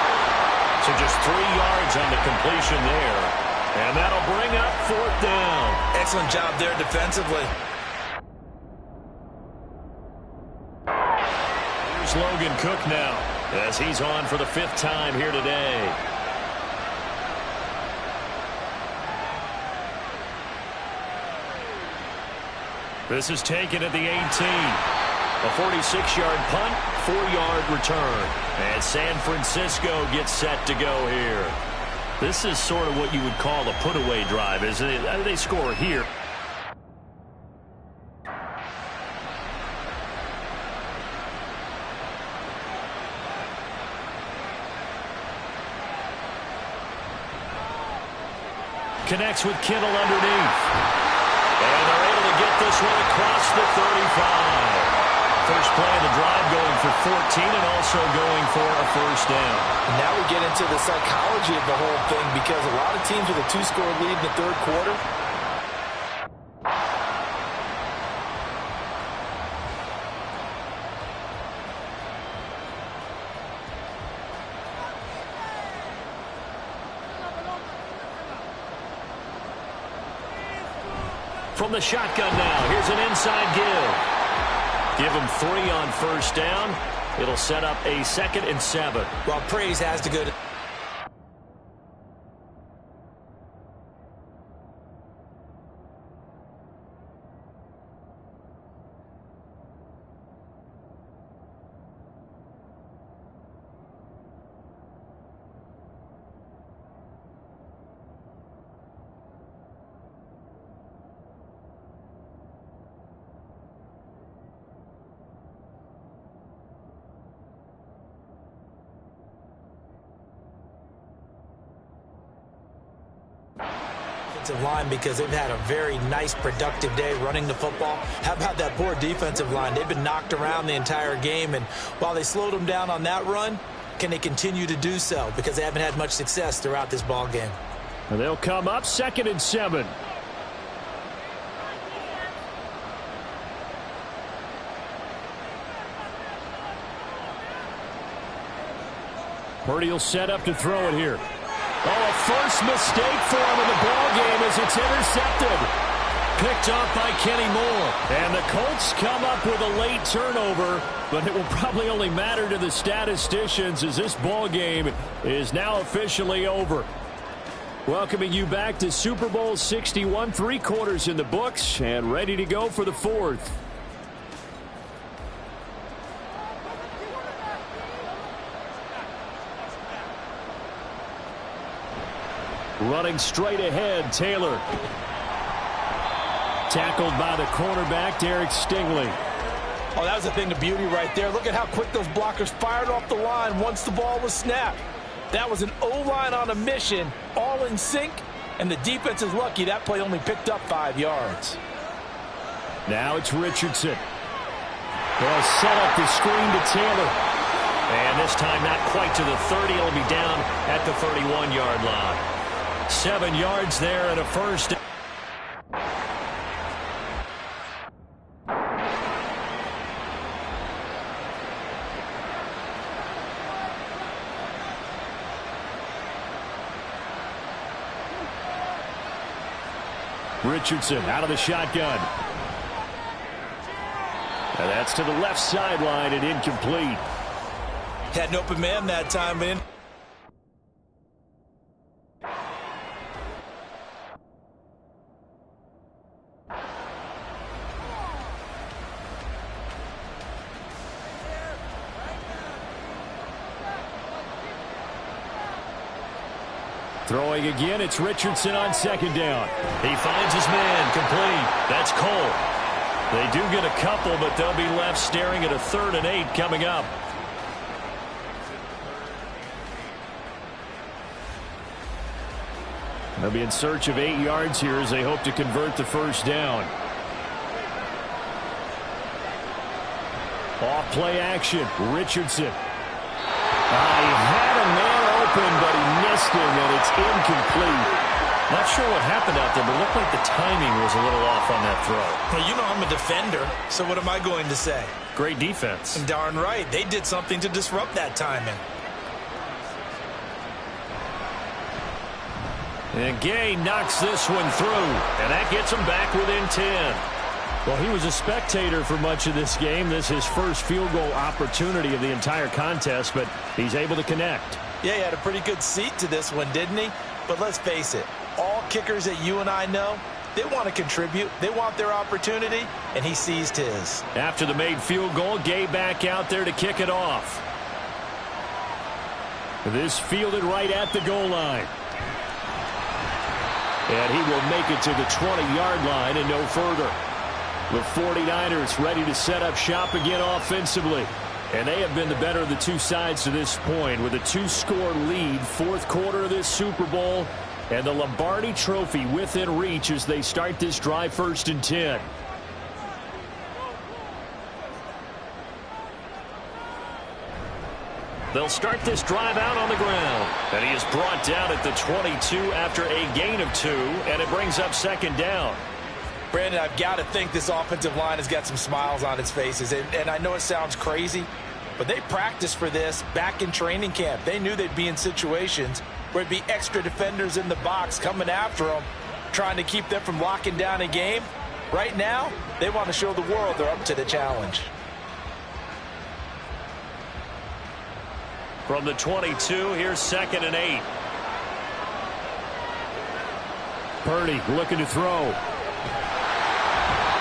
So just 3 yards on the completion there. And that'll bring up 4th down. Excellent job there defensively. Here's Logan Cook now as he's on for the 5th time here today. This is taken at the 18. A 46-yard punt, 4-yard return. And San Francisco gets set to go here. This is sort of what you would call a put-away drive, isn't it? They score here. Connects with Kittle underneath. And they're able to get this one across the 35. First play of the drive going for 14 and also going for a first down. And now we get into the psychology of the whole thing because a lot of teams with a 2-score lead in the third quarter. From the shotgun now, here's an inside give. Give him 3 on first down. It'll set up a 2nd and 7. Well, praise has to go to... line because they've had a very nice, productive day running the football. How about that poor defensive line? They've been knocked around the entire game, and while they slowed them down on that run, can they continue to do so? Because they haven't had much success throughout this ball game. And they'll come up 2nd and 7. Purdy will set up to throw it here. Oh, a first mistake for him in the ball game as it's intercepted. Picked off by Kenny Moore. And the Colts come up with a late turnover, but it will probably only matter to the statisticians as this ball game is now officially over. Welcoming you back to Super Bowl 61, 3 quarters in the books and ready to go for the 4th. Running straight ahead, Taylor. Tackled by the cornerback, Derek Stingley. Oh, that was a thing of beauty right there. Look at how quick those blockers fired off the line once the ball was snapped. That was an O-line on a mission, all in sync, and the defense is lucky that play only picked up 5 yards. Now it's Richardson. They'll set up the screen to Taylor. And this time not quite to the 30. It'll be down at the 31-yard line. 7 yards there and a first. Richardson out of the shotgun. And that's to the left sideline and incomplete. Had an open man that time, man. Throwing again, it's Richardson on 2nd down. He finds his man, complete. That's Cole. They do get a couple, but they'll be left staring at a 3rd and 8 coming up. They'll be in search of 8 yards here as they hope to convert the first down. Off play action, Richardson. He had a man open, but he missed him, and it's incomplete. Not sure what happened out there, but it looked like the timing was a little off on that throw. Well, you know I'm a defender, so what am I going to say? Great defense. And darn right, they did something to disrupt that timing. And Gay knocks this one through, and that gets him back within 10. Well, he was a spectator for much of this game. This is his first field goal opportunity of the entire contest, but he's able to connect. Yeah, he had a pretty good seat to this one, didn't he? But let's face it, all kickers that you and I know, they want to contribute. They want their opportunity, and he seized his. After the made field goal, Gay back out there to kick it off. This fielded right at the goal line. And he will make it to the 20-yard line and no further. The 49ers ready to set up shop again offensively. And they have been the better of the two sides to this point with a 2-score lead, 4th quarter of this Super Bowl, and the Lombardi Trophy within reach as they start this drive 1st and 10. They'll start this drive out on the ground. And he is brought down at the 22 after a gain of 2, and it brings up second down. Brandon, I've got to think this offensive line has got some smiles on its faces. And I know it sounds crazy, but they practiced for this back in training camp. They knew they'd be in situations where it'd be extra defenders in the box coming after them, trying to keep them from locking down a game. Right now, they want to show the world they're up to the challenge. From the 22, here's 2nd and 8. Purdy looking to throw.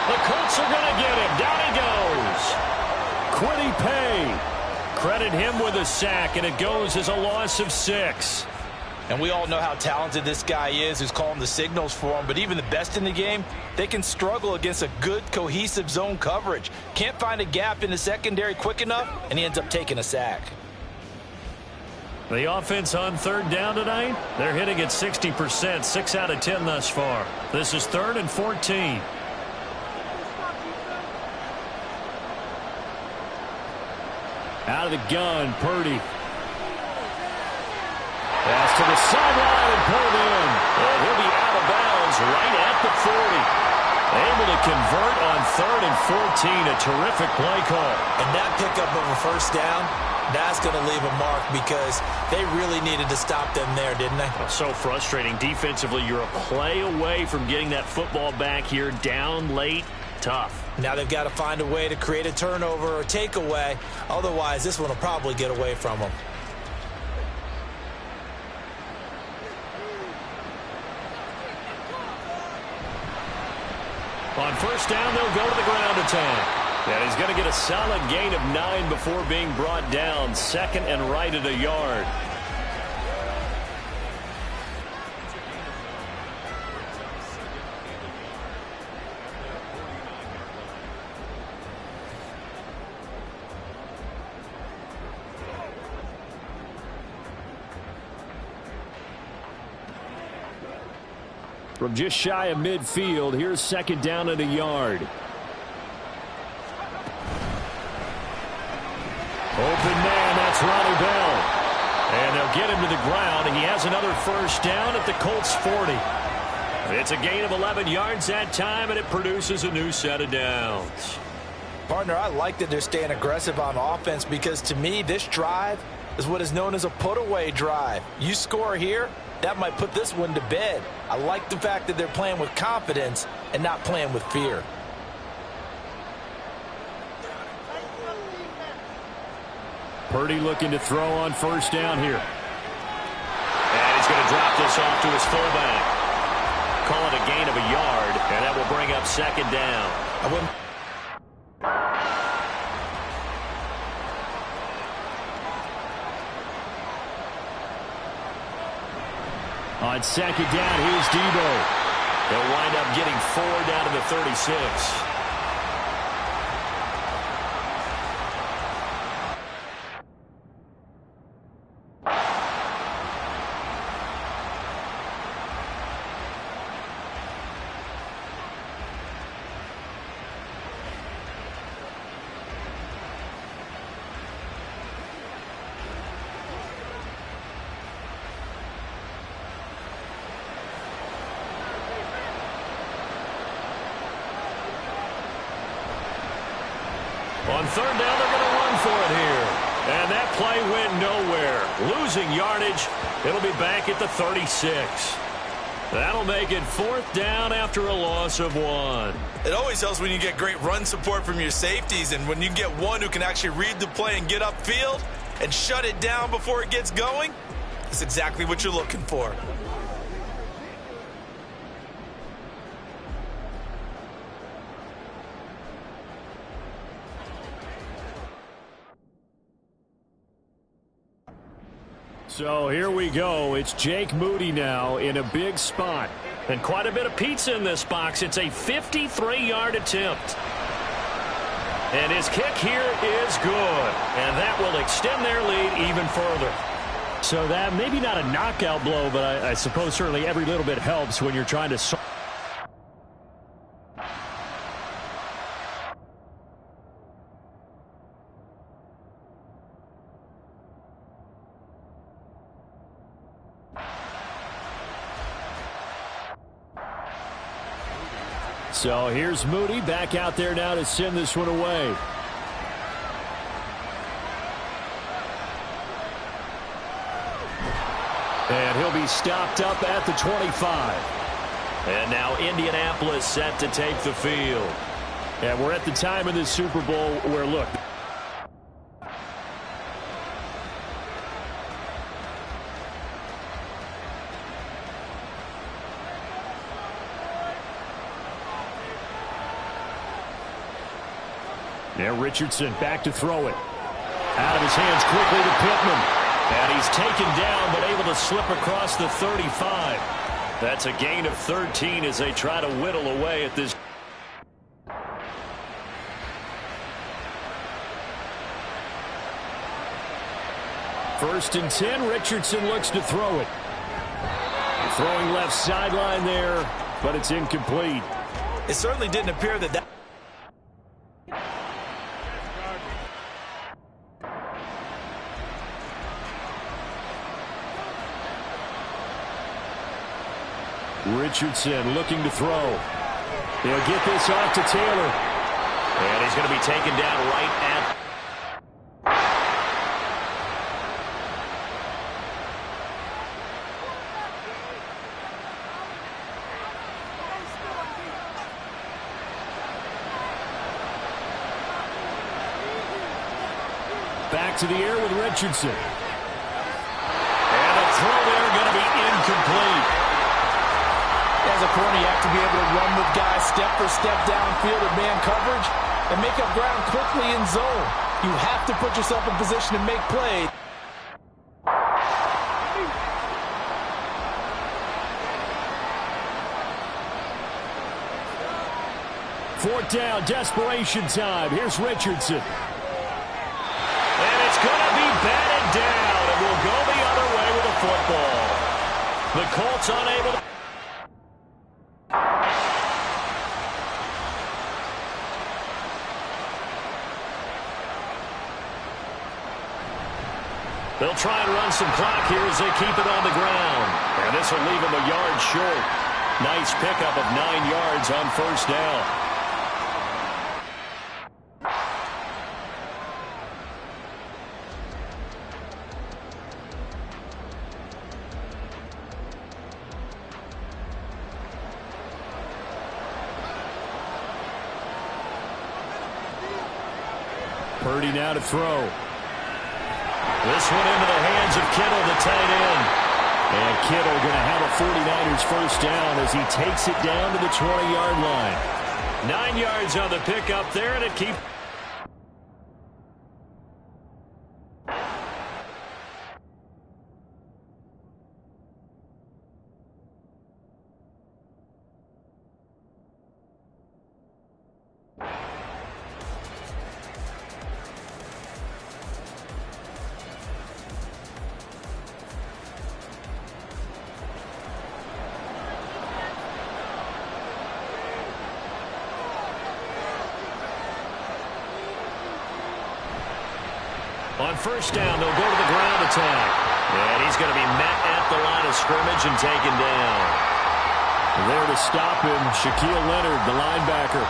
The Colts are going to get him. Down he goes. Quiddy Pay. Credit him with a sack, and it goes as a loss of 6. And we all know how talented this guy is who's calling the signals for him. But even the best in the game, they can struggle against a good, cohesive zone coverage. Can't find a gap in the secondary quick enough, and he ends up taking a sack. The offense on 3rd down tonight, they're hitting at 60%, 6 out of 10 thus far. This is 3rd and 14. Out of the gun, Purdy. Pass to the sideline and pulled in. And he'll be out of bounds right at the 40. Able to convert on 3rd and 14. A terrific play call. And that pickup of a first down, that's going to leave a mark because they really needed to stop them there, didn't they? So frustrating. Defensively, you're a play away from getting that football back here. Down late, tough. Now they've got to find a way to create a turnover or takeaway. Otherwise, this one will probably get away from them. On 1st down, they'll go to the ground attack. And he's going to get a solid gain of 9 before being brought down. 2nd and right at a yard. From just shy of midfield, here's 2nd down at a yard. Open man, that's Ronnie Bell. And they'll get him to the ground. He has another 1st down at the Colts 40. It's a gain of 11 yards that time, and it produces a new set of downs. Partner, I like that they're staying aggressive on offense because to me, this drive is what is known as a put-away drive. You score here, that might put this one to bed. I like the fact that they're playing with confidence and not playing with fear. Purdy looking to throw on 1st down here. And he's going to drop this off to his fullback. Call it a gain of a yard, and that will bring up 2nd down. On 2nd down, here's Debo. They'll wind up getting 4 down to the 36. On 3rd down, they're going to run for it here. And that play went nowhere. Losing yardage. It'll be back at the 36. That'll make it 4th down after a loss of 1. It always helps when you get great run support from your safeties, and when you get one who can actually read the play and get upfield and shut it down before it gets going, that's exactly what you're looking for. So here we go. It's Jake Moody now in a big spot. And quite a bit of pizza in this box. It's a 53-yard attempt. And his kick here is good. And that will extend their lead even further. So that maybe not a knockout blow, but I suppose certainly every little bit helps when you're trying to... So here's Moody back out there now to send this one away. And he'll be stopped up at the 25. And now Indianapolis set to take the field. And we're at the time in this Super Bowl where, look, now Richardson back to throw it. Out of his hands quickly to Pittman. And he's taken down but able to slip across the 35. That's a gain of 13 as they try to whittle away at this. First and 10, Richardson looks to throw it. Throwing left sideline there, but it's incomplete. It certainly didn't appear that Richardson looking to throw. He'll get this off to Taylor. And he's going to be taken down right at. Back to the air with Richardson. And a throw there going to be incomplete. As a corner, you have to be able to run with guys step for step downfield in man coverage and make up ground quickly in zone. You have to put yourself in position to make plays. Fourth down, desperation time. Here's Richardson. And it's going to be batted down. It will go the other way with the football. The Colts unable to. They'll try and run some clock here as they keep it on the ground. And this will leave them a yard short. Nice pickup of 9 yards on first down. Purdy now to throw. This one into the hands of Kittle, the tight end. And Kittle going to have a 49ers first down as he takes it down to the 20-yard line. 9 yards on the pickup there, and it keeps. On first down, they'll go to the ground attack. And he's going to be met at the line of scrimmage and taken down. There to stop him, Shaquille Leonard, the linebacker.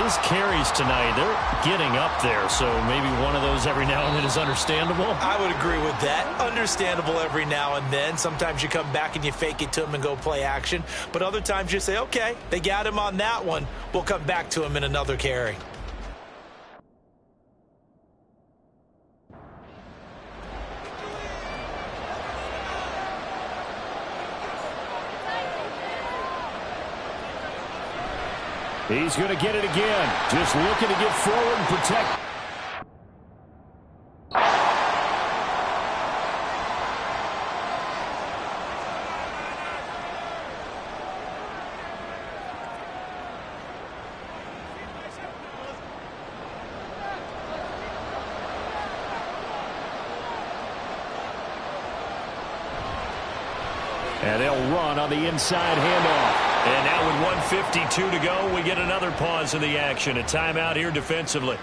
His carries tonight, they're getting up there, so maybe one of those every now and then is understandable. I would agree with that. Understandable every now and then. Sometimes you come back and you fake it to him and go play action. But other times you say, okay, they got him on that one. We'll come back to him in another carry. He's going to get it again. Just looking to get forward and protect. And they'll run on the inside handoff. And now with 1:52 to go, we get another pause in the action. A timeout here defensively.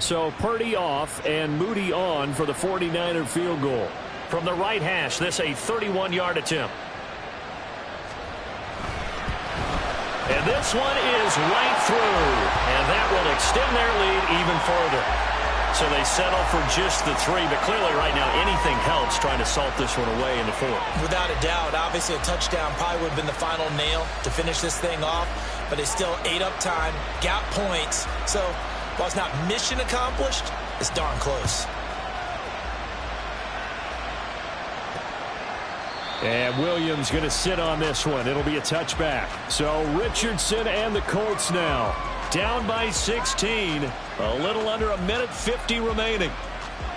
So Purdy off and Moody on for the 49er field goal. From the right hash, this a 31-yard attempt. And this one is right through. And that will extend their lead even further. So they settle for just the 3. But clearly right now anything helps trying to salt this one away in the 4th. Without a doubt, obviously a touchdown probably would have been the final nail to finish this thing off. But they still ate up time, got points. So while it's not mission accomplished, it's darn close. And Williams going to sit on this one. It'll be a touchback. So Richardson and the Colts now down by 16. A little under 1:50 remaining.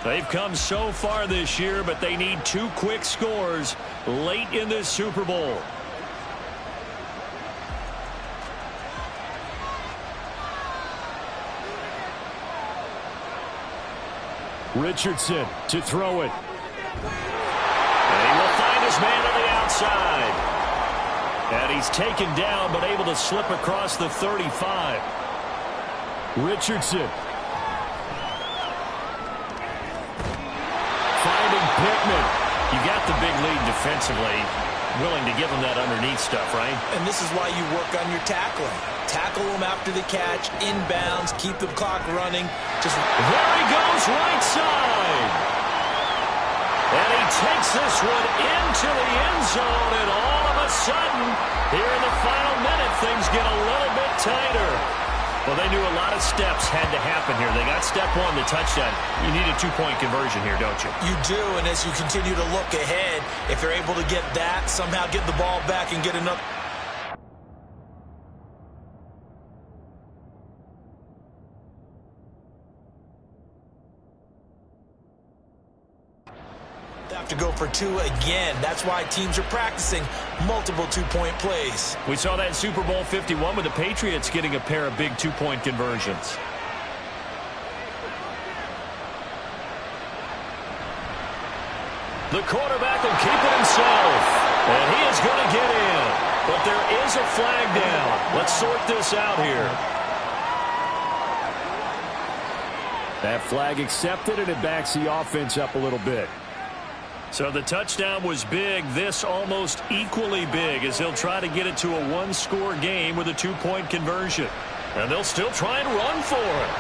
They've come so far this year, but they need 2 quick scores late in this Super Bowl. Richardson to throw it. And he will find his man on the outside. And he's taken down, but able to slip across the 35. Richardson. Finding Pittman. You got the big lead defensively. Willing to give him that underneath stuff, right? And this is why you work on your tackling. Tackle them after the catch, inbounds, keep the clock running. Just there he goes, right side. And he takes this one into the end zone, and all of a sudden, here in the final minute, things get a little bit tighter. Well, they knew a lot of steps had to happen here. They got step 1, the touchdown. You need a 2-point conversion here, don't you? You do, and as you continue to look ahead, if they're able to get that, somehow get the ball back and get another. Have to go for 2 again. That's why teams are practicing multiple 2-point plays. We saw that in Super Bowl 51 with the Patriots getting a pair of big 2-point conversions. The quarterback will keep it himself. And he is going to get in. But there is a flag down. Let's sort this out here. That flag accepted, and it backs the offense up a little bit. So the touchdown was big. This almost equally big as he'll try to get it to a 1-score game with a 2-point conversion. And they'll still try and run for it.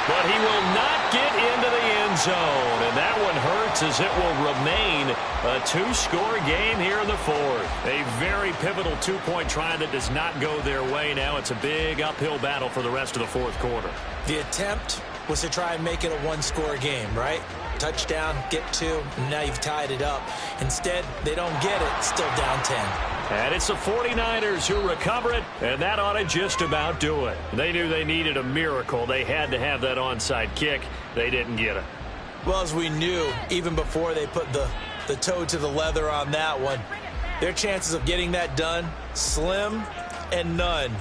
But he will not get into the end zone. And that one hurts as it will remain a 2-score game here in the 4th. A very pivotal 2-point try that does not go their way. Now it's a big uphill battle for the rest of the 4th quarter. The attempt was to try and make it a 1-score game, right? Touchdown, get 2, and now you've tied it up. Instead, they don't get it, still down 10. And it's the 49ers who recover it, and that ought to just about do it. They knew they needed a miracle. They had to have that onside kick. They didn't get it. Well, as we knew, even before they put the toe to the leather on that one, their chances of getting that done, slim and none.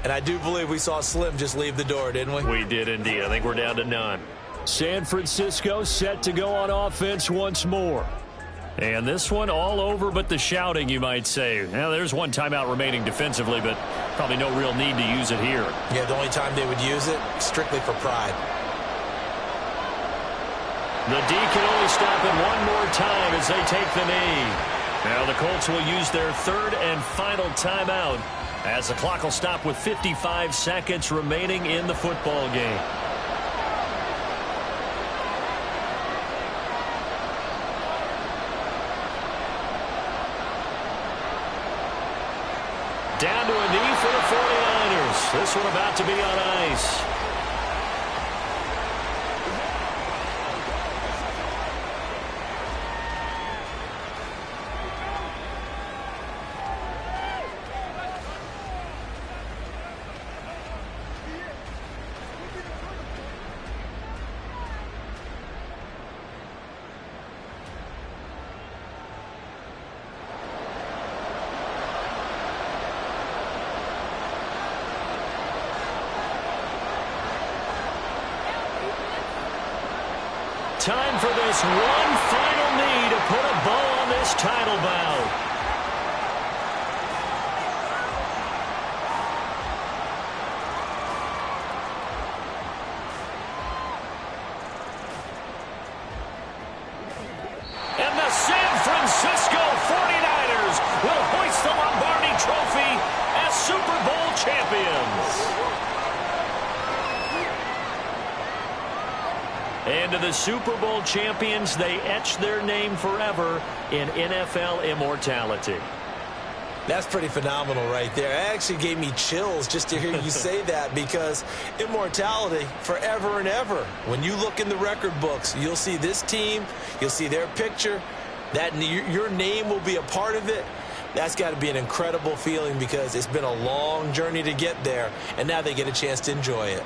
And I do believe we saw Slim just leave the door, didn't we? We did indeed. I think we're down to none. San Francisco set to go on offense once more. And this one all over but the shouting, you might say. Now, there's one timeout remaining defensively, but probably no real need to use it here. Yeah, the only time they would use it, strictly for pride. The D can only stop it one more time as they take the knee. Now the Colts will use their 3rd and final timeout as the clock will stop with 55 seconds remaining in the football game. Down to a knee for the 49ers. This one about to be on ice. Time for this one final knee to put a bow on this title bout. And the San Francisco 49ers will hoist the Lombardi Trophy as Super And to the Super Bowl champions, they etch their name forever in NFL immortality. That's pretty phenomenal right there. It actually gave me chills just to hear you say that, because immortality forever and ever. When you look in the record books, you'll see this team, you'll see their picture, that your name will be a part of it. That's got to be an incredible feeling, because it's been a long journey to get there, and now they get a chance to enjoy it.